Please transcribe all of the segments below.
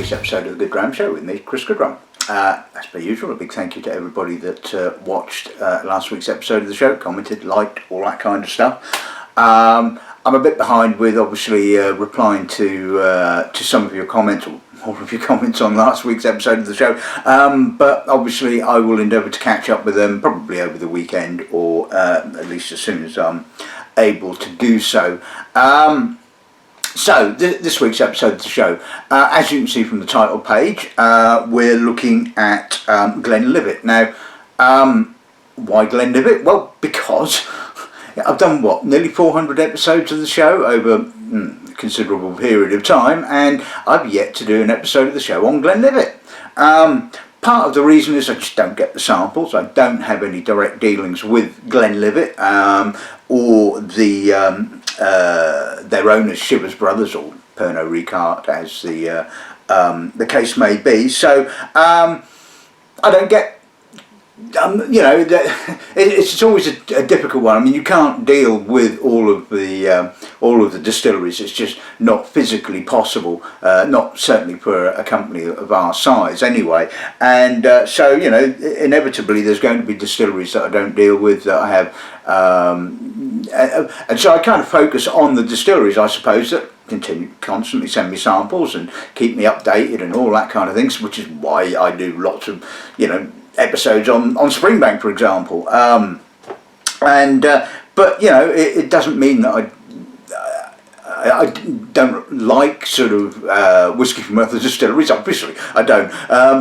week's episode of the Goodrum Show with me, Chris Goodrum. As per usual, a big thank you to everybody that watched last week's episode of the show, commented, liked, all that kind of stuff. I'm a bit behind with obviously replying to some of your comments, or all of your comments on last week's episode of the show, but obviously I will endeavour to catch up with them probably over the weekend, or at least as soon as I'm able to do so. So this week's episode of the show, as you can see from the title page, we're looking at Glenlivet. Now, why Glenlivet? Well, because I've done nearly 400 episodes of the show over a considerable period of time, and I've yet to do an episode of the show on Glenlivet. Part of the reason is I just don't get the samples. I don't have any direct dealings with Glenlivet or their owners, Shivers Brothers, or Pernod Ricard, as the case may be. So I don't get. It's always a difficult one. I mean, you can't deal with all of the distilleries. It's just not physically possible. Not certainly for a company of our size, anyway. And so inevitably, there's going to be distilleries that I don't deal with, that I have, and so I kind of focus on the distilleries, I suppose, that constantly send me samples and keep me updated and all that kind of things. Which is why I do lots of episodes on Springbank, for example, but it doesn't mean that I don't like sort of whiskey from other distilleries. Obviously I don't,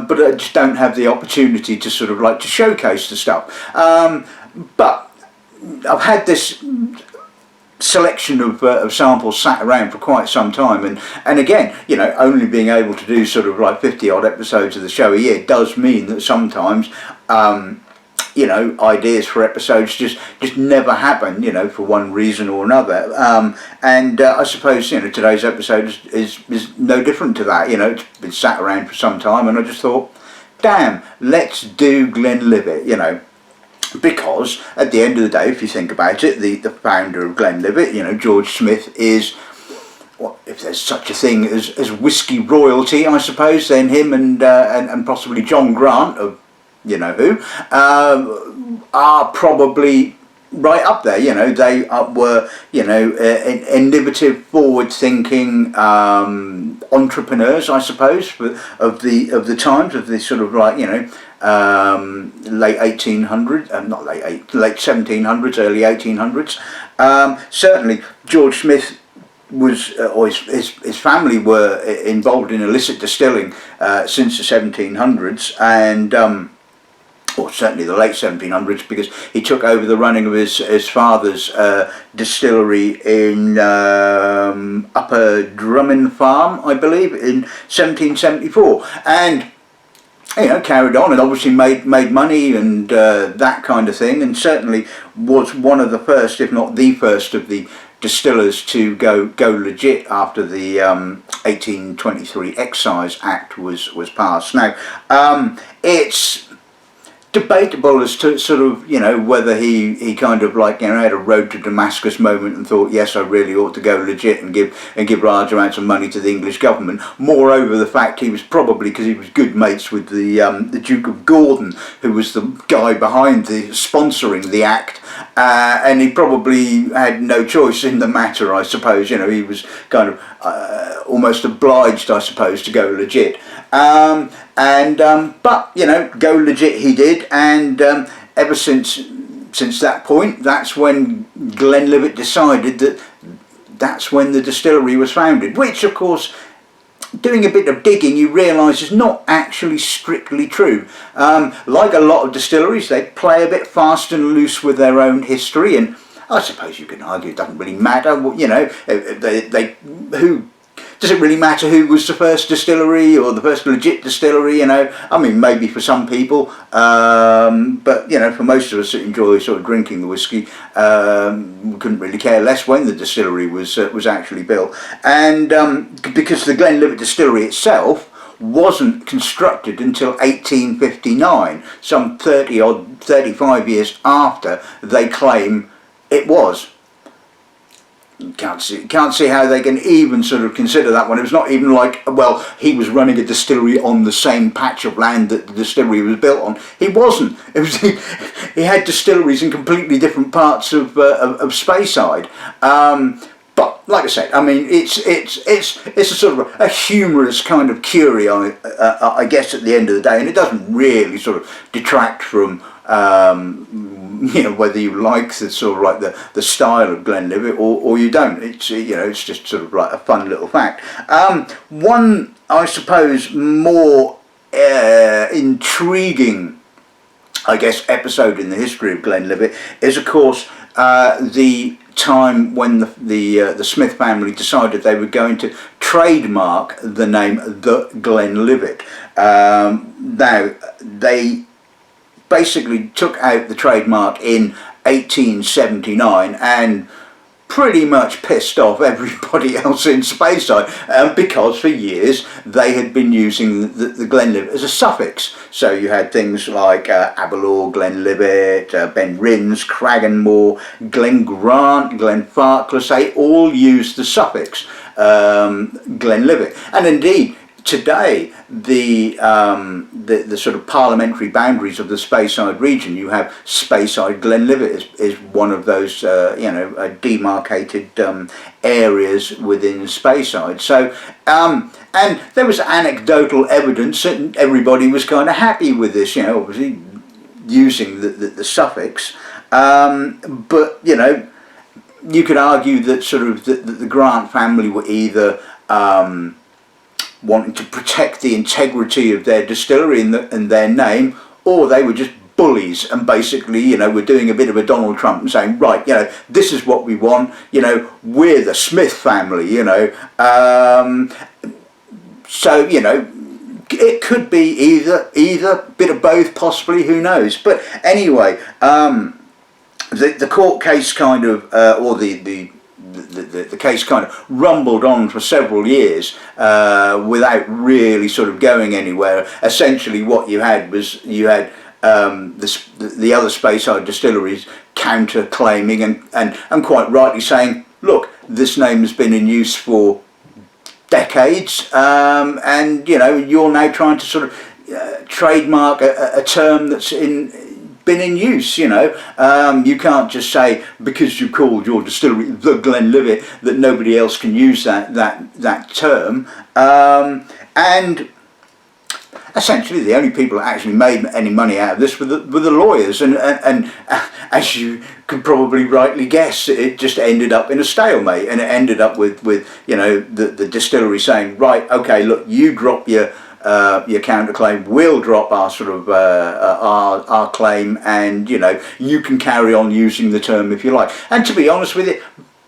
but I just don't have the opportunity to sort of like to showcase the stuff. But I've had this selection of samples sat around for quite some time, and again, only being able to do sort of like 50 odd episodes of the show a year does mean that sometimes ideas for episodes just never happen, for one reason or another, and I suppose today's episode is no different to that. It's been sat around for some time, and I just thought, damn, let's do Glenlivet, because at the end of the day, if you think about it, the founder of Glenlivet, George Smith, is, if there's such a thing as whiskey royalty, I suppose, then him and possibly John Grant of who are probably right up there. They were innovative, forward-thinking entrepreneurs, I suppose, of the times, of this sort of like late 1800s, late 1700s, early 1800s. Certainly, George Smith was, or his family were involved in illicit distilling since the 1700s, and or certainly the late 1700s, because he took over the running of his father's distillery in Upper Drummond Farm, I believe, in 1774, and carried on and obviously made money and that kind of thing, and certainly was one of the first, if not the first, of the distillers to go legit after the 1823 Excise Act was passed. Now, it's debatable as to sort of whether he kind of like had a road to Damascus moment and thought, yes, I really ought to go legit and give large amounts of money to the English government. Moreover, the fact he was probably, because he was good mates with the Duke of Gordon, who was the guy behind sponsoring the act, and he probably had no choice in the matter, I suppose. He was kind of almost obliged, I suppose, to go legit. But go legit he did, and ever since that point, that's when Glenlivet decided that's when the distillery was founded, which of course, doing a bit of digging, you realise is not actually strictly true. Like a lot of distilleries, they play a bit fast and loose with their own history, and I suppose you can argue it doesn't really matter. Does it really matter who was the first distillery or the first legit distillery? I mean, maybe for some people, but for most of us that enjoy sort of drinking the whiskey, we couldn't really care less when the distillery was actually built, and because the Glenlivet distillery itself wasn't constructed until 1859, some 35 years after they claim it was. Can't see how they can even sort of consider that one. It was not even like, well, he was running a distillery on the same patch of land that the distillery was built on. He wasn't. It was he had distilleries in completely different parts of Speyside. But like I said, I mean, it's a sort of a humorous kind of curio, I guess, at the end of the day, and it doesn't really sort of detract from whether you like the sort of like the style of Glenlivet or you don't. It's it's just sort of like a fun little fact. One, I suppose, more intriguing, I guess, episode in the history of Glenlivet is, of course, the time when the Smith family decided they were going to trademark the name The Glenlivet. Now, they basically took out the trademark in 1879 and pretty much pissed off everybody else in Speyside, because for years they had been using the Glenlivet as a suffix. So you had things like Aberlour, Glenlivet, Ben Rins, Cragganmore, Glengrant, Glenfarclas, they all used the suffix Glenlivet. And indeed, today, the sort of parliamentary boundaries of the Speyside region, you have Speyside Glenlivet is one of those demarcated areas within Speyside. So and there was anecdotal evidence that everybody was kind of happy with this, obviously using the suffix, but you could argue that sort of the Grant family were either wanting to protect the integrity of their distillery and their name, or they were just bullies and basically, were doing a bit of a Donald Trump and saying, right, this is what we want, we're the Smith family, so, it could be either bit of both, possibly, who knows. But anyway, the court case kind of, or the case kind of rumbled on for several years without really sort of going anywhere. Essentially what you had was the other Speyside distilleries counter-claiming and quite rightly saying, look, this name has been in use for decades, and you're now trying to sort of trademark a term that's been in use. You can't just say because you called your distillery the Glenlivet that nobody else can use that term. And essentially, the only people that actually made any money out of this were the lawyers, and as you could probably rightly guess, it just ended up in a stalemate, and it ended up with the distillery saying, right, okay, look, you drop your counterclaim, we'll drop our sort of our claim, and you can carry on using the term if you like. And to be honest with you,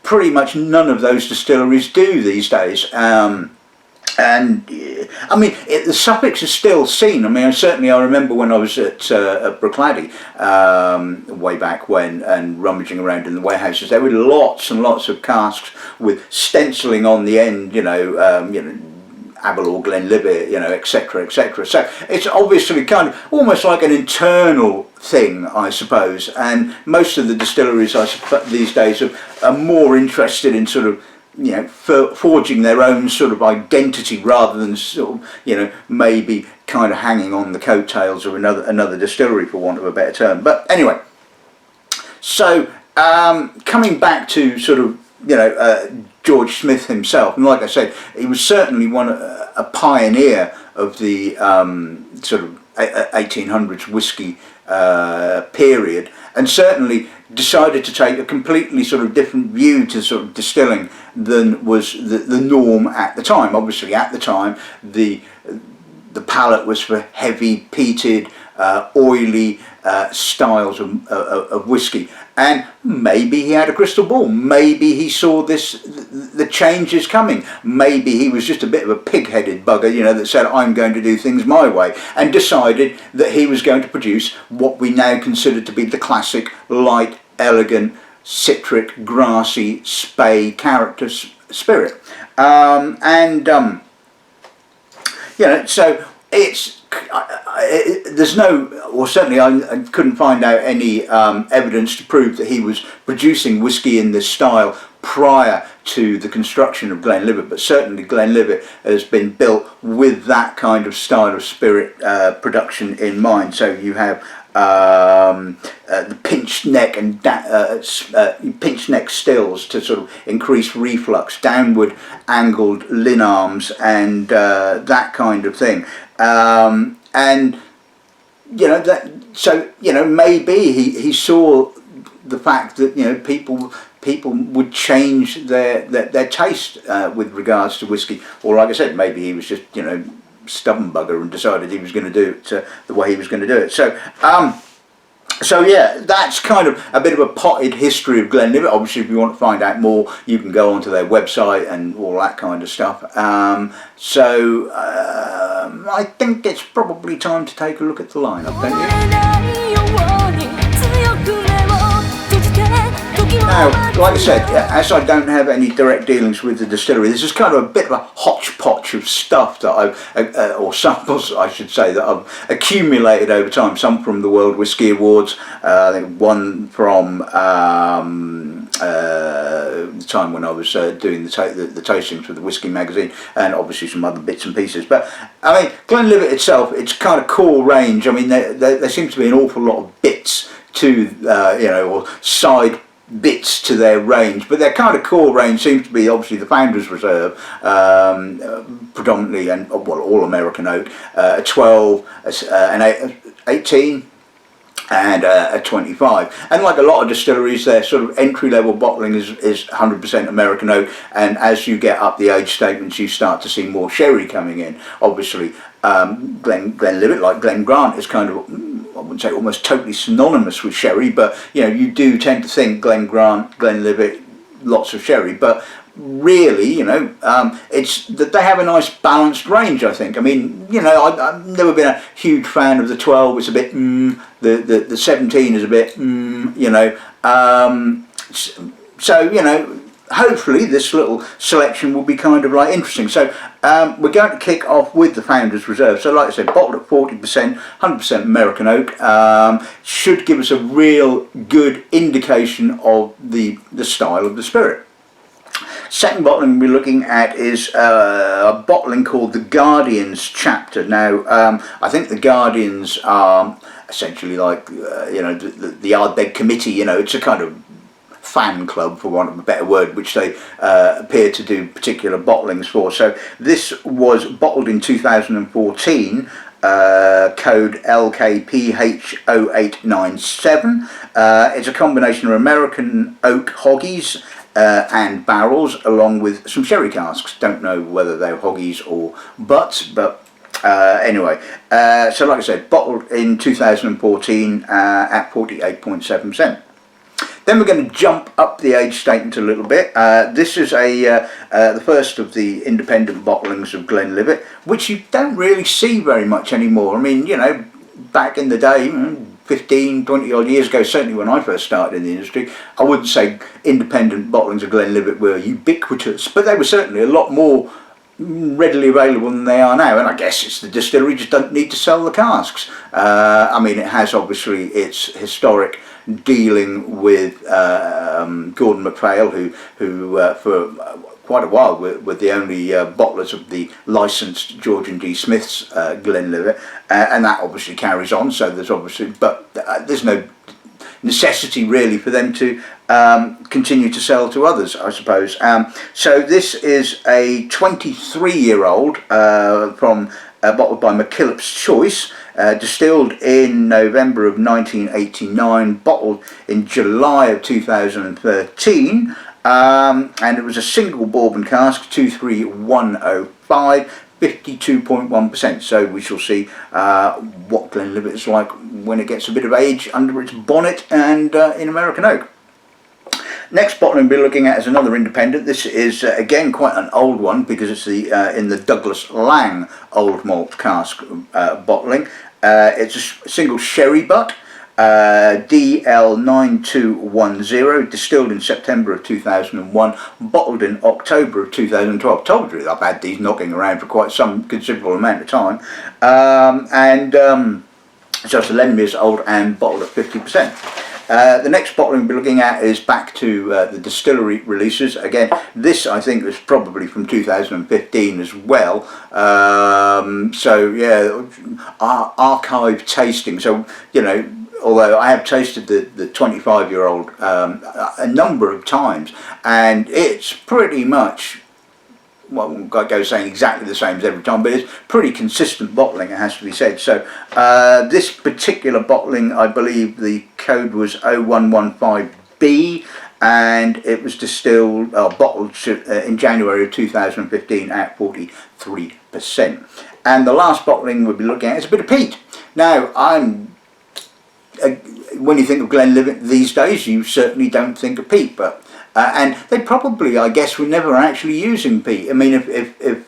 pretty much none of those distilleries do these days. And I mean, the suffix is still seen. I mean, I remember when I was at Brookladdy way back when, and rummaging around in the warehouses, there were lots and lots of casks with stenciling on the end, Aberlour, Glenlivet, etc., etc. So it's obviously kind of almost like an internal thing, I suppose. And most of the distilleries, these days, are more interested in sort of forging their own sort of identity rather than sort of maybe kind of hanging on the coattails of another distillery, for want of a better term. But anyway, so coming back to sort of George Smith himself, and like I said, he was certainly a pioneer of the sort of 1800s whiskey period, and certainly decided to take a completely sort of different view to sort of distilling than was the norm at the time. Obviously, at the time, the palate was for heavy, peated, oily styles of whiskey, and maybe he had a crystal ball. Maybe he saw the changes coming. Maybe he was just a bit of a pig-headed bugger, that said, I'm going to do things my way, and decided that he was going to produce what we now consider to be the classic, light, elegant, citric, grassy, spey character spirit. So it's there's no, or certainly I couldn't find out any evidence to prove that he was producing whiskey in this style prior to the construction of Glenlivet, but certainly Glenlivet has been built with that kind of style of spirit production in mind. So you have the pinched neck and pinched neck stills to sort of increase reflux, downward angled linarms, and that kind of thing. And you know that, so you know, maybe he saw the fact that, you know, people would change their taste with regards to whiskey, or like I said, maybe he was just, you know, stubborn bugger and decided he was going to do it the way he was going to do it. So yeah, that's kind of a bit of a potted history of Glenlivet. Obviously, if you want to find out more, you can go onto their website and all that kind of stuff. I think it's probably time to take a look at the lineup, don't you? Now, like I said, as I don't have any direct dealings with the distillery, this is kind of a bit of a hodgepodge of stuff that I've, or samples I should say, that I've accumulated over time. Some from the World Whisky Awards, I think one from the time when I was doing the tastings for the Whisky magazine, and obviously some other bits and pieces. But I mean, Glenlivet itself, its kind of core range, I mean, there seems to be an awful lot of bits to, you know, or side bits to their range, but their kind of core range seems to be obviously the Founders Reserve, predominantly, and well, all American oak, a 12, an 18, and a 25. And like a lot of distilleries, their sort of entry-level bottling is 100% American oak, and as you get up the age statements, you start to see more sherry coming in. Obviously, Glenlivet, like Glen Grant, is kind of, I wouldn't say almost totally synonymous with sherry, but you know, you do tend to think Glen Grant, Glenlivet, lots of sherry, but really, you know, it's that they have a nice balanced range, I think. I mean, you know, I've never been a huge fan of the 12. It's a bit the 17 is a bit you know, so you know, hopefully this little selection will be kind of like interesting. So we're going to kick off with the Founders Reserve. So like I said, bottled at 40%, 100% American oak, should give us a real good indication of the style of the spirit. Second bottling we're looking at is a bottling called the Guardians Chapter. Now, I think the Guardians are essentially like, you know, the Ardbeg Committee. You know, it's a kind of fan club, for want of a better word, which they appear to do particular bottlings for. So this was bottled in 2014, code LKPH0897. It's a combination of American oak hoggies and barrels, along with some sherry casks. Don't know whether they're hoggies or butts, but anyway, so like I said, bottled in 2014 at 48.7%. Then we're going to jump up the age statement a little bit. This is the first of the independent bottlings of Glenlivet, which you don't really see very much anymore. I mean, you know, back in the day, 15, 20 odd years ago, certainly when I first started in the industry, I wouldn't say independent bottlings of Glenlivet were ubiquitous, but they were certainly a lot more readily available than they are now. And I guess it's the distillery just don't need to sell the casks. I mean, it has obviously its historic dealing with Gordon MacPhail, who for quite a while were the only bottlers of the licensed George and D. Smith's Glenlivet, and that obviously carries on. So there's obviously, but there's no necessity really for them to continue to sell to others, I suppose. So this is a 23-year-old from bottled by Mackillop's Choce, distilled in November of 1989, bottled in July of 2013, and it was a single bourbon cask, 23105, 52.1%. So we shall see what Glenlivet is like when it gets a bit of age under its bonnet and in American oak. Next bottling we'll be looking at is another independent. This is again quite an old one because it's the in the Douglas Laing old malt cask bottling. It's a single sherry butt. DL9210, distilled in September of 2001, bottled in October of 2012. Told you I've had these knocking around for quite some considerable amount of time. So it's 11 years old and bottled at 50%. The next bottling we'll be looking at is back to the distillery releases. Again, this I think was probably from 2015 as well. So yeah, archive tasting. So, you know, although I have tasted the 25-year-old a number of times, and it's pretty much, well, I go saying exactly the same as every time, but it's pretty consistent bottling, it has to be said. So this particular bottling, I believe the code was 0115B, and it was distilled, bottled in January of 2015 at 43%. And the last bottling we'll be looking at is a bit of peat. Now, when you think of Glenlivet these days, you certainly don't think of peat, but and they probably, I guess, were never actually using peat. I mean, if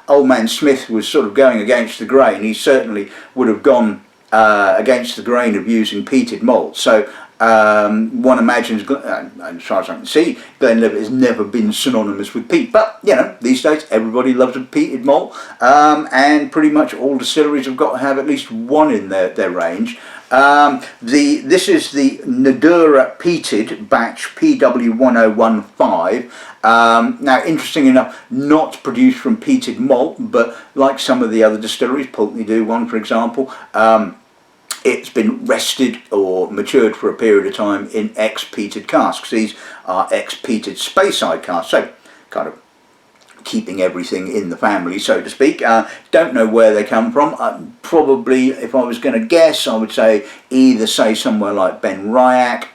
Old Man Smith was sort of going against the grain, he certainly would have gone against the grain of using peated malt. So one imagines, as far as I can see, Glenlivet has never been synonymous with peat. But, you know, these days everybody loves a peated malt, and pretty much all distilleries have got to have at least one in their range. This is the Nadurra Peated batch PW1015. Now, interesting enough, not produced from peated malt, but like some of the other distilleries, Pulteney do one for example, it's been rested or matured for a period of time in ex-peated casks. These are ex-peated Speyside casks, so kind of keeping everything in the family, so to speak. Don't know where they come from. Probably, if I was going to guess, I would say either somewhere like Ben Ryack,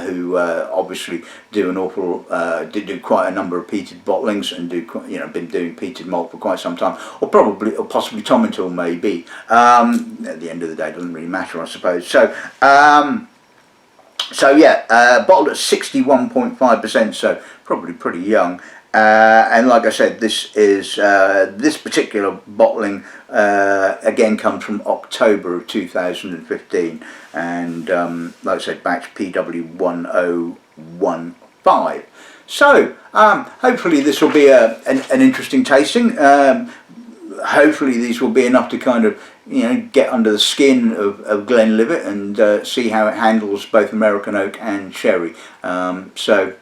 who obviously do an awful, do quite a number of peated bottlings and been doing peated malt for quite some time, or possibly Tomintoul maybe. At the end of the day, it doesn't really matter, I suppose. So yeah, bottled at 61.5%, so probably pretty young. And like I said, this is this particular bottling again comes from October of 2015, and like I said, batch PW1015. So hopefully this will be an interesting tasting. Hopefully these will be enough to kind of, you know, get under the skin of Glenlivet and see how it handles both American oak and sherry. So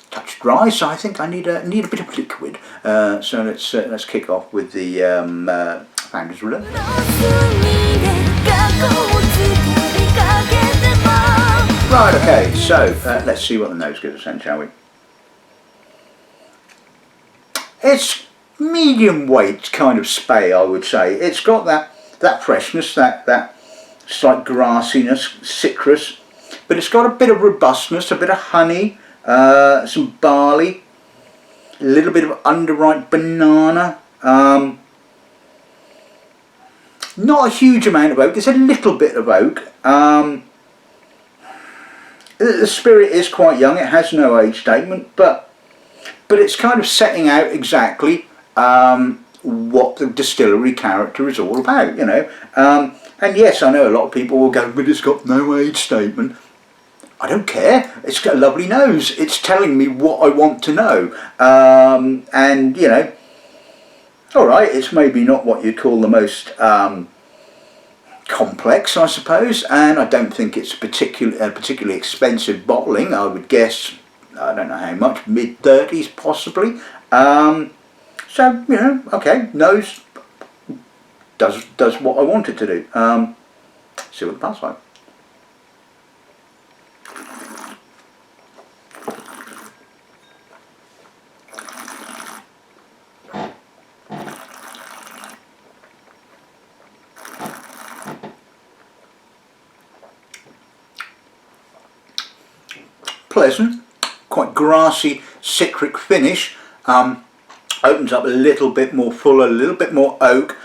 touch dry, so I think I need a bit of liquid. So let's kick off with the Founder's Ruler. Right, okay, so let's see what the nose gives us then, shall we? It's medium weight kind of spey, I would say. It's got that freshness, that slight grassiness, citrus, but it's got a bit of robustness, a bit of honey, some barley, a little bit of underripe banana, not a huge amount of oak. There's a little bit of oak. The spirit is quite young, it has no age statement, but it's kind of setting out exactly what the distillery character is all about, you know. And yes, I know a lot of people will go, but it's got no age statement. I don't care, it's got a lovely nose, it's telling me what I want to know. And, you know, alright, it's maybe not what you'd call the most complex, I suppose, and I don't think it's a particularly expensive bottling. I would guess, I don't know how much, mid-30s possibly. So, you know, okay, nose does what I want it to do. See what the pulse like. Pleasant, quite grassy, citric finish. Opens up a little bit more fuller, a little bit more oak.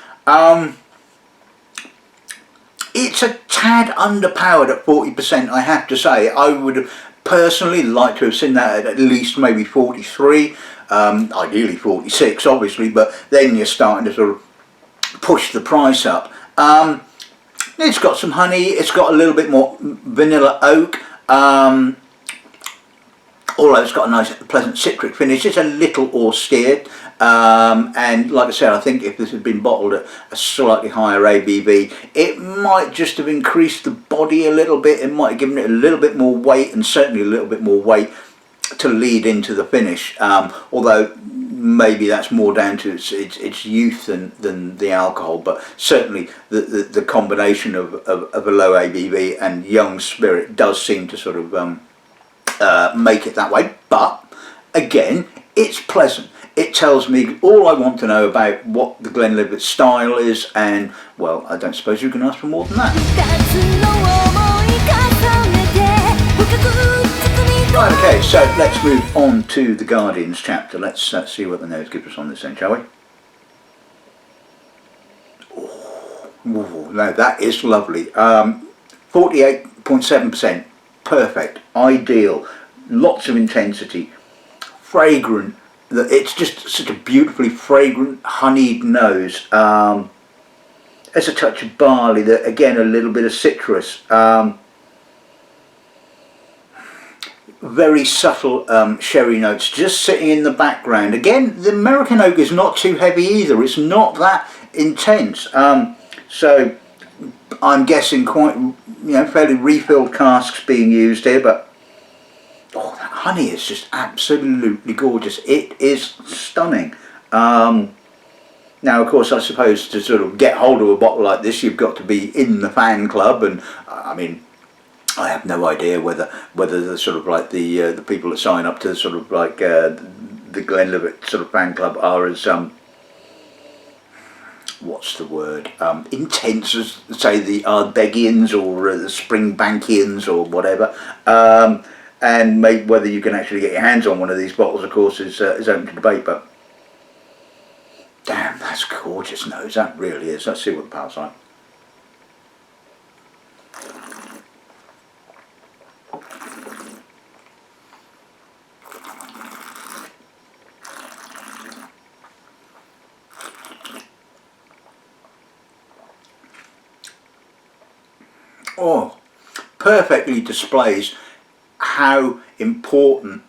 It's a tad underpowered at 40%, I have to say. I would have personally liked to have seen that at least maybe 43, ideally 46 obviously, but then you're starting to sort of push the price up. You It's got some honey, it's got a little bit more vanilla oak, although it's got a nice pleasant citric finish. It's a little austere, and like I said, I think if this had been bottled at a slightly higher ABV, it might just have increased the body a little bit. It might have given it a little bit more weight, and certainly a little bit more weight to lead into the finish, although maybe that's more down to its youth than the alcohol, but certainly the combination of a low ABV and young spirit does seem to sort of make it that way. But again, it's pleasant. It tells me all I want to know about what the Glenlivet style is, and well, I don't suppose you can ask for more than that. Right, okay, so let's move on to the Guardians chapter. Let's see what the nose gives us on this then, shall we? Ooh, now that is lovely. 48.7%, perfect, ideal, lots of intensity, fragrant. It's just such a beautifully fragrant, honeyed nose. There's a touch of barley, again a little bit of citrus. Very subtle sherry notes just sitting in the background. Again, the American oak is not too heavy either. It's not that intense. So I'm guessing quite, fairly refilled casks being used here. But oh, that honey is just absolutely gorgeous. It is stunning. Now, of course, I suppose to sort of get hold of a bottle like this, you've got to be in the fan club, and I mean, I have no idea whether the sort of like the people that sign up to sort of like the Glenlivet sort of fan club are as what's the word, intense as say the Ardbeggians or the Springbankians or whatever, and whether you can actually get your hands on one of these bottles, of course, is open to debate. But damn, that's gorgeous nose, that really is. Let's see what the pal's like. Oh, perfectly displays how important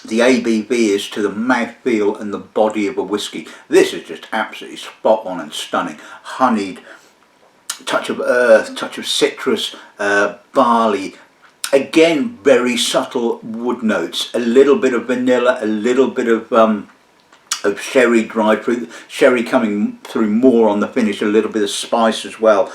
the ABV is to the mouthfeel and the body of a whiskey. This is just absolutely spot on and stunning. Honeyed, touch of earth, touch of citrus, barley. Again, very subtle wood notes. A little bit of vanilla, a little bit of sherry, dried fruit. Sherry coming through more on the finish. A little bit of spice as well.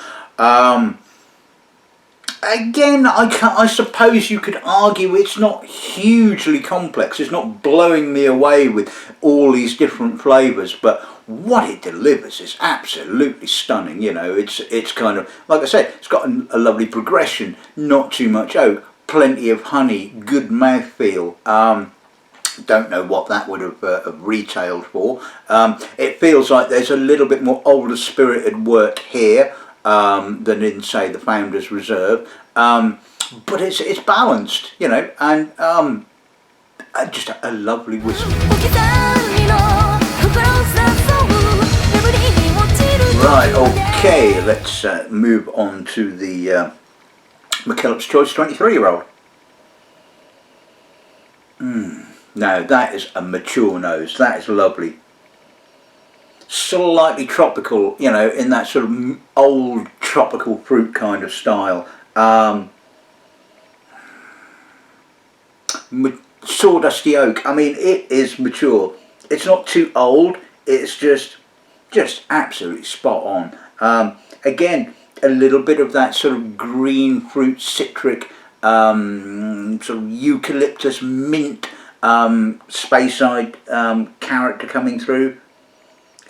Again, I suppose you could argue it's not hugely complex. It's not blowing me away with all these different flavours, but what it delivers is absolutely stunning. It's kind of, like I said, it's got a lovely progression, not too much oak, plenty of honey, good mouthfeel. Don't know what that would have retailed for. It feels like there's a little bit more older spirited work here than in, say, the Founder's Reserve, but it's balanced, and just a lovely whiskey. Right, okay, let's move on to the Mckellap's Choice 23-year-old. Now that is a mature nose. That is lovely. Slightly tropical, in that sort of old tropical fruit kind of style. Sawdusty oak. I mean, it is mature. It's not too old. It's just absolutely spot on. Again, a little bit of that sort of green fruit, citric, sort of eucalyptus, mint, Speyside character coming through.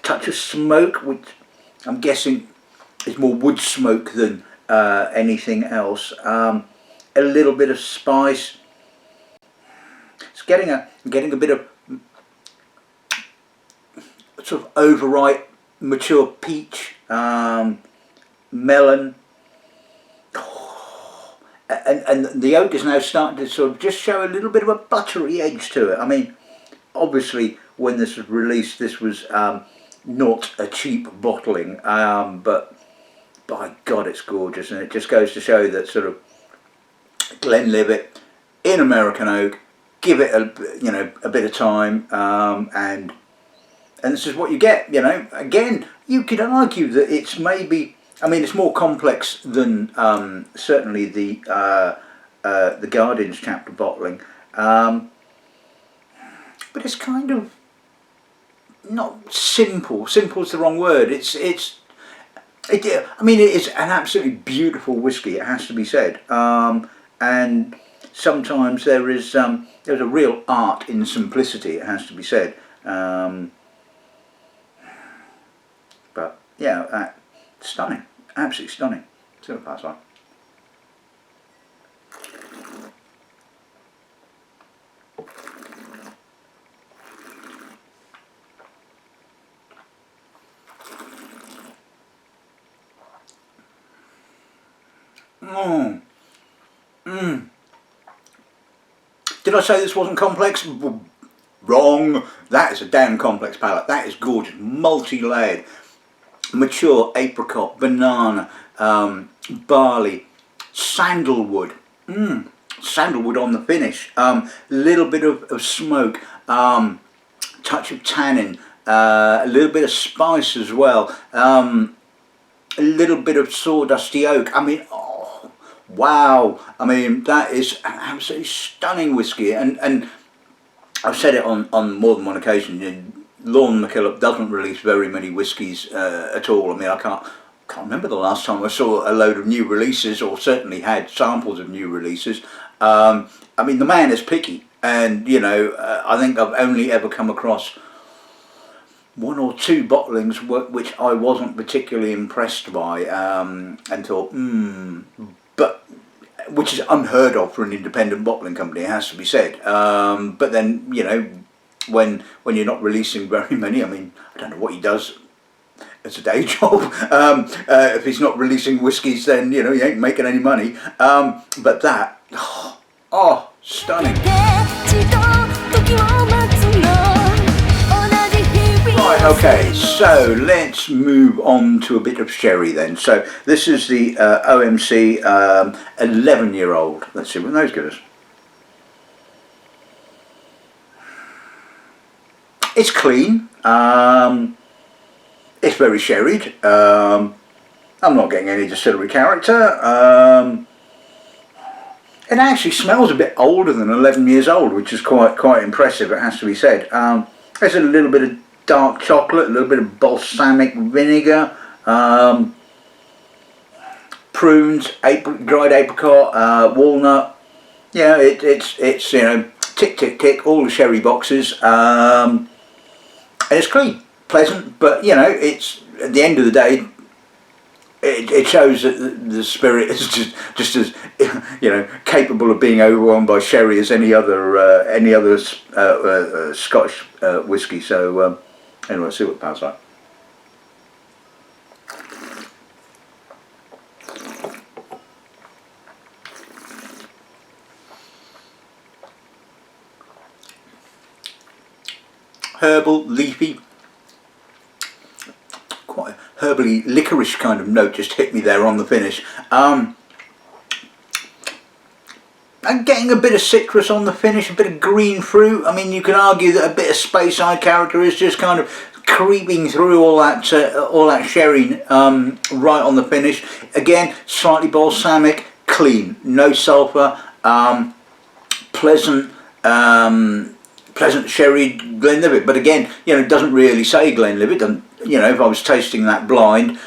Touch of smoke, which I'm guessing is more wood smoke than anything else. A little bit of spice. It's getting a bit of sort of overripe, mature peach, melon, and the oak is now starting to sort of just show a little bit of a buttery edge to it. I mean, obviously, when this was released, this was not a cheap bottling, but by God, it's gorgeous, and it just goes to show that sort of Glenlivet in American oak. Give it a bit of time, and this is what you get. Again, you could argue that it's maybe. I mean, it's more complex than certainly the Guardian's chapter bottling, but it's kind of not simple. Simple is the wrong word. I mean, it is an absolutely beautiful whiskey. It has to be said, and sometimes there's a real art in simplicity. It has to be said, but yeah, stunning, absolutely stunning. So pass on. Did I say this wasn't complex? Wrong. That is a damn complex palate. That is gorgeous, multi-layered, mature apricot, banana, barley, sandalwood. Sandalwood on the finish. Little bit of smoke, touch of tannin, a little bit of spice as well. A little bit of sawdusty oak. I mean, oh, wow. I mean, that is an absolutely stunning whiskey, and I've said it on more than one occasion. Laing Mckellap doesn't release very many whiskies at all. I mean, I can't remember the last time I saw a load of new releases, or certainly had samples of new releases. I mean, the man is picky, and I think I've only ever come across one or two bottlings which I wasn't particularly impressed by, and thought, but which is unheard of for an independent bottling company, it has to be said. But then, when you're not releasing very many, I mean, I don't know what he does as a day job. If he's not releasing whiskies, then he ain't making any money. But that, oh, stunning. Right, okay, so let's move on to a bit of sherry then. So this is the OMC 11-year-old. Let's see what those give us. It's clean. It's very sherried. I'm not getting any distillery character. It actually smells a bit older than 11 years old, which is quite impressive, it has to be said. There's a little bit of dark chocolate, a little bit of balsamic vinegar, prunes, dried apricot, walnut. Yeah, it's tick tick tick, all the sherry boxes, and it's clean, pleasant, but it's, at the end of the day, it shows that the spirit is just as capable of being overwhelmed by sherry as any other Scottish whiskey. So anyway, let's see what it passes like. Herbal, leafy, quite a herbally licorice kind of note just hit me there on the finish. I'm getting a bit of citrus on the finish, a bit of green fruit. I mean, you can argue that a bit of Speyside character is just kind of creeping through all that sherry right on the finish. Again, slightly balsamic, clean, no sulphur, pleasant sherry Glenlivet, but again, it doesn't really say Glenlivet. Doesn't, if I was tasting that blind,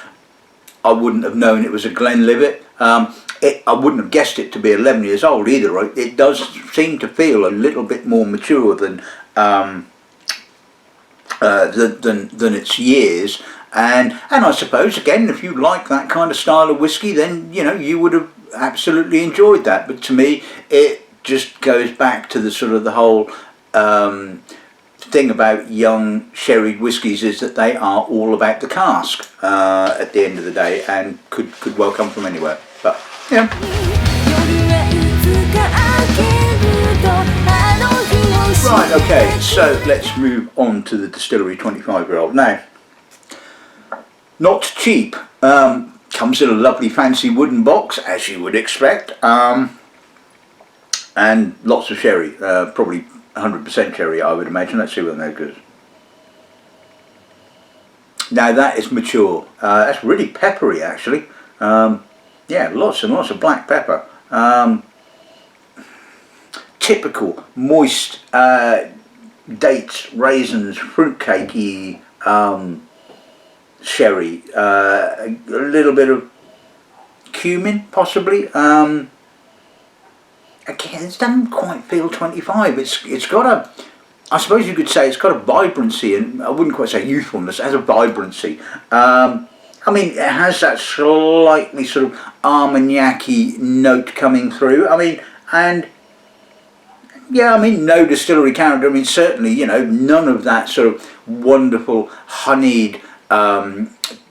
I wouldn't have known it was a Glenlivet. I wouldn't have guessed it to be 11 years old either. It does seem to feel a little bit more mature than its years. And I suppose, again, if you like that kind of style of whiskey, then you would have absolutely enjoyed that. But to me, it just goes back to the whole thing about young sherried whiskies, is that they are all about the cask at the end of the day, and could well come from anywhere. But yeah. Right, okay, so let's move on to the Distillery 25-year-old. Now, not cheap. Comes in a lovely fancy wooden box, as you would expect, and lots of sherry, probably 100% sherry, I would imagine. Let's see what that goes. Now that is mature. That's really peppery, actually. Yeah, lots and lots of black pepper. Typical moist dates, raisins, fruitcakey sherry. A little bit of cumin, possibly. Again, it doesn't quite feel 25. It's got a, I suppose you could say it's got a vibrancy, and I wouldn't quite say youthfulness. It has a vibrancy. I mean, it has that slightly sort of Armagnac-y note coming through. I mean, and yeah, I mean, no distillery character. I mean, certainly, you know, none of that sort of wonderful honeyed,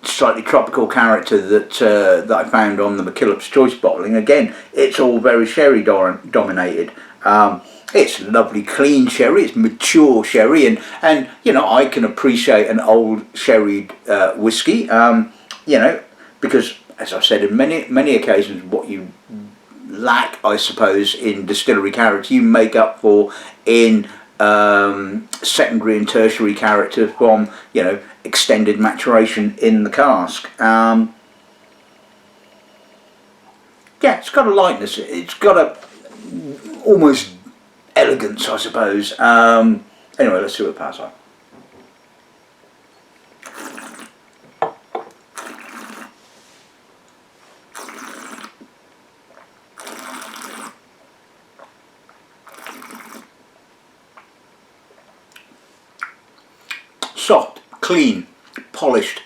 slightly tropical character that I found on the Mackillop's Choice bottling. Again, it's all very sherry dominated. It's lovely clean sherry, it's mature sherry, and you know, I can appreciate an old sherried whiskey, you know, because as I've said in many occasions, what you lack, I suppose, in distillery character, you make up for in secondary and tertiary character from, you know, extended maturation in the cask. Yeah, it's got a lightness, it's got a almost elegance, I suppose. Anyway, let's see what it passes on. Soft, clean, polished,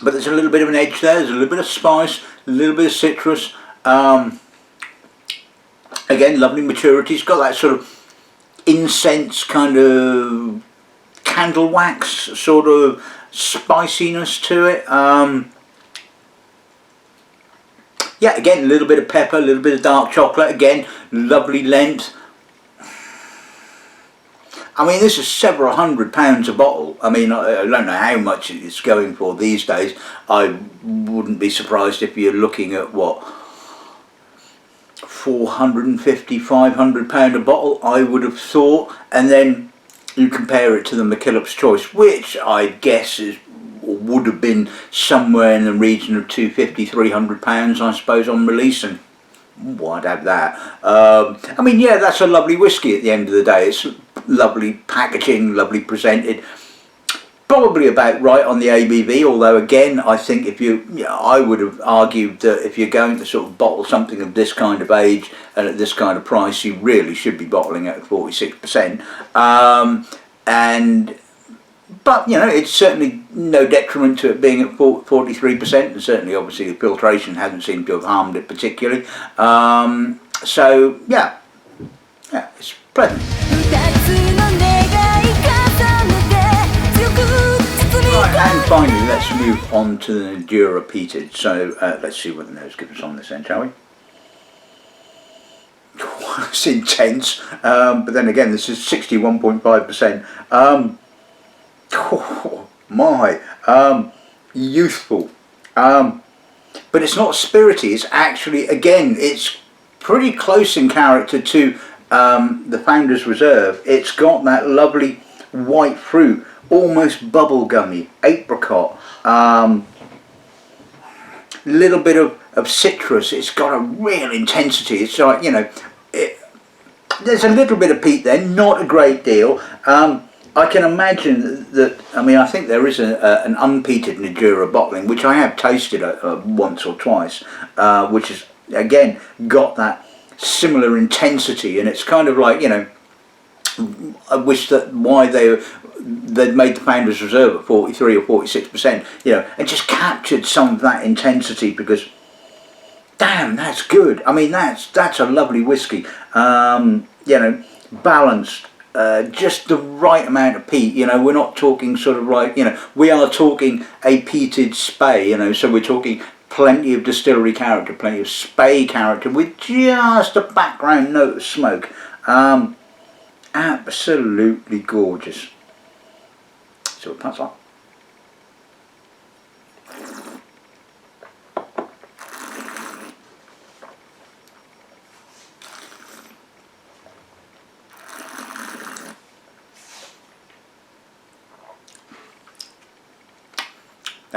but there's a little bit of an edge there, there's a little bit of spice, a little bit of citrus. Again, lovely maturity. It's got that sort of incense, kind of candle wax sort of spiciness to it. Yeah, again, a little bit of pepper, a little bit of dark chocolate. Again, lovely length. I mean, this is several £100 a bottle. I mean, I don't know how much it's going for these days. I wouldn't be surprised if you're looking at, what, £450, £500 a bottle, I would have thought. And then you compare it to the Mackillop's Choice, which I guess is, or would have been somewhere in the region of £250, £300, I suppose, on release. And well, I'd have that. I mean, yeah, that's a lovely whiskey at the end of the day. It's lovely packaging, lovely presented. Probably about right on the ABV, although again, I think if you know, I would have argued that if you're going to sort of bottle something of this kind of age and at this kind of price, you really should be bottling at 46%. But you know, it's certainly no detriment to it being at 43%, and certainly, obviously, the filtration hasn't seemed to have harmed it particularly. So yeah, it's pleasant. Right, and finally, let's move on to the Nadurra Peated. So let's see what the nose gives us on this end, shall we? It's intense, but then again, this is 61.5%. Oh my, youthful, but it's not spirity. It's actually, again, it's pretty close in character to the Founder's Reserve. It's got that lovely white fruit, almost bubblegummy, apricot, little bit of citrus. It's got a real intensity. It's like, you know, there's a little bit of peat there, not a great deal. I can imagine that, I mean, I think there is an unpeated Nadurra bottling, which I have tasted once or twice, which has, again, got that similar intensity, and it's kind of like, you know, I wish that why they'd made the Founder's Reserve at 43 or 46%, you know, and just captured some of that intensity, because, damn, that's good. I mean, that's a lovely whiskey, you know, balanced. Just the right amount of peat, you know, we're not talking sort of like, you know, we are talking a peated spey, you know, so we're talking plenty of distillery character, plenty of spey character with just a background note of smoke. Absolutely gorgeous. So we'll pass on.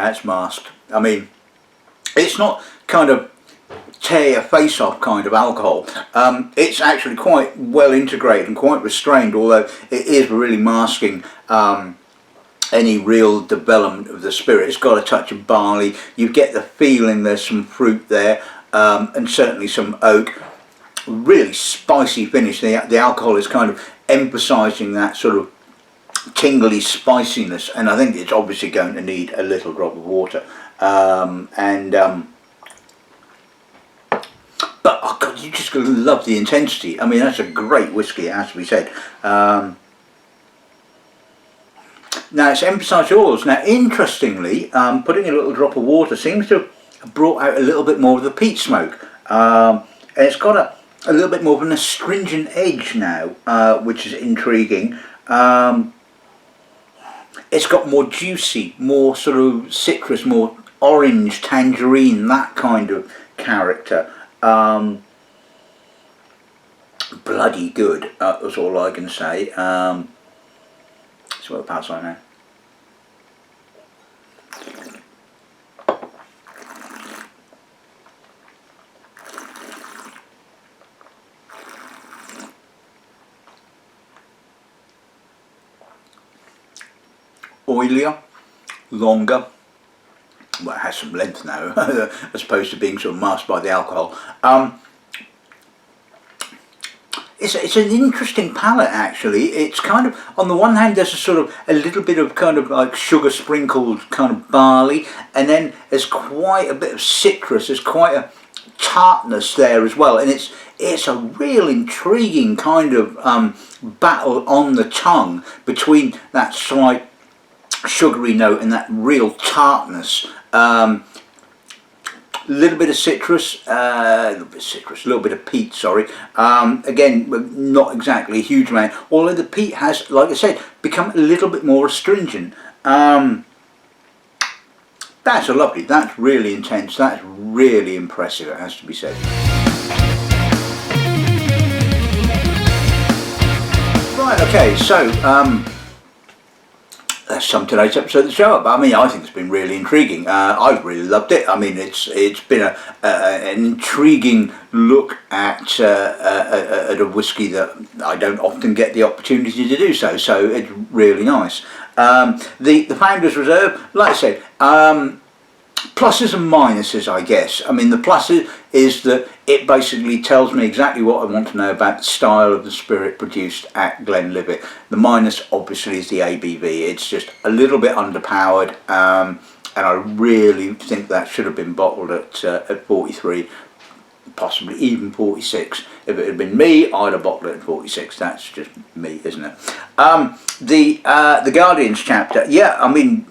That's masked. I mean, it's not kind of tear your face off kind of alcohol. It's actually quite well integrated and quite restrained, although it is really masking any real development of the spirit. It's got a touch of barley. You get the feeling there's some fruit there, and certainly some oak. Really spicy finish. The alcohol is kind of emphasising that sort of tingly spiciness, and I think it's obviously going to need a little drop of water. But oh God, you just gonna love the intensity. I mean, that's a great whiskey, it has to be said. Now it's emphasised oils. Now, interestingly, putting a little drop of water seems to have brought out a little bit more of the peat smoke. And it's got a little bit more of an astringent edge now, which is intriguing. It's got more juicy, more sort of citrus, more orange, tangerine, that kind of character. Bloody good, that's all I can say. So we'll pass on now. Oilier, longer. Well, it has some length now, as opposed to being sort of masked by the alcohol. It's an interesting palate, actually. It's kind of, on the one hand, there's a little bit of kind of like sugar sprinkled kind of barley, and then there's quite a bit of citrus. There's quite a tartness there as well, and it's a real intriguing kind of battle on the tongue between that slight sugary note and that real tartness. Little bit of citrus, a little bit of peat, sorry. Again, not exactly a huge amount, although the peat has, like I said, become a little bit more astringent. That's that's really intense, that's really impressive, it has to be said. Right, okay, so that's some today's episode of the show. I mean, I think it's been really intriguing. I've really loved it. I mean, it's been an intriguing look at a whiskey that I don't often get the opportunity to do so. So it's really nice. The Founders Reserve, like I said, pluses and minuses, I guess. I mean, the plus is that it basically tells me exactly what I want to know about the style of the spirit produced at Glenlivet. The minus, obviously, is the ABV. It's just a little bit underpowered, and I really think that should have been bottled at 43, possibly even 46. If it had been me, I'd have bottled it at 46. That's just me, isn't it? The Guardians chapter, yeah, I mean,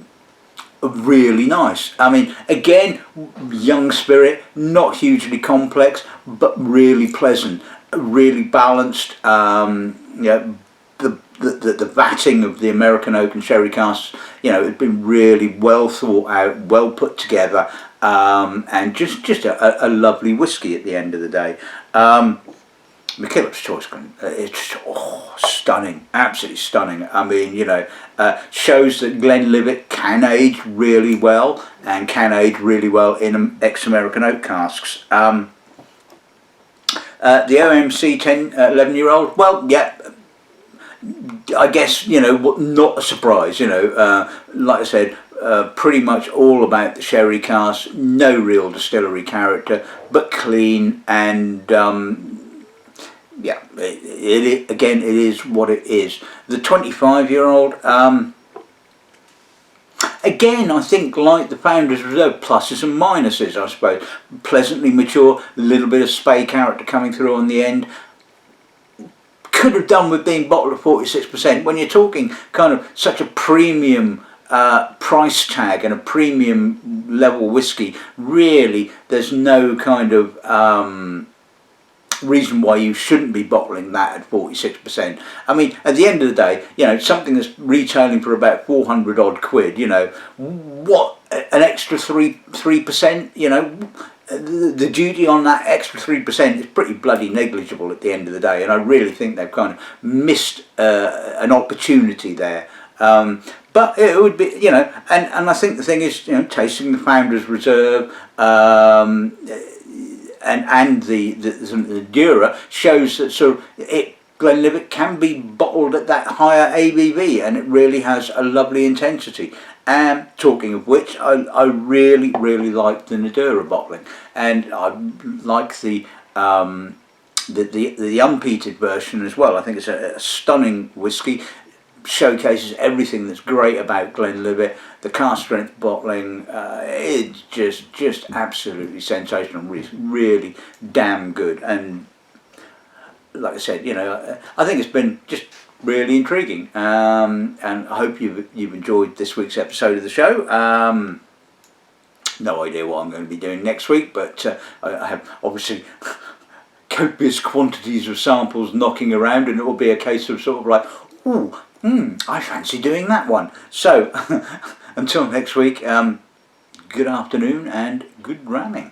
really nice. I mean, again, young spirit, not hugely complex, but really pleasant, really balanced. You know, the vatting of the American oak and sherry casks, you know, it's been really well thought out, well put together, and just a lovely whiskey at the end of the day. Mckellap's Choice, it's stunning, absolutely stunning. I mean, you know, shows that Glenlivet can age really well and can age really well in ex-American oak casks. The OMC 11-year-old, well, yeah, I guess, you know, not a surprise, you know, like I said, pretty much all about the sherry cask, no real distillery character, but clean and yeah, again, it is what it is. The 25-year-old, again, I think, like the Founders Reserve, pluses and minuses, I suppose. Pleasantly mature, a little bit of spey character coming through on the end. Could have done with being bottled at 46%. When you're talking kind of such a premium price tag and a premium level whiskey, really, there's no kind of reason why you shouldn't be bottling that at 46%. I mean, at the end of the day, you know, something that's retailing for about 400 odd quid, you know, what, an extra 3%, you know, the duty on that extra 3% is pretty bloody negligible at the end of the day, and I really think they've kind of missed an opportunity there. But but it would be, you know, and I think the thing is, you know, tasting the Founders Reserve and the Nadurra shows that sort of Glenlivet can be bottled at that higher ABV, and it really has a lovely intensity. And talking of which, I really like the Nadurra bottling, and I like the unpeated version as well. I think it's a stunning whiskey. Showcases everything that's great about Glenlivet. The cask strength bottling, it's just absolutely sensational. Really damn good. And like I said, you know, I think it's been just really intriguing. And I hope you've enjoyed this week's episode of the show. No idea what I'm going to be doing next week, but I have obviously copious quantities of samples knocking around, and it will be a case of sort of like, ooh, I fancy doing that one. So, until next week, good afternoon and good ramming.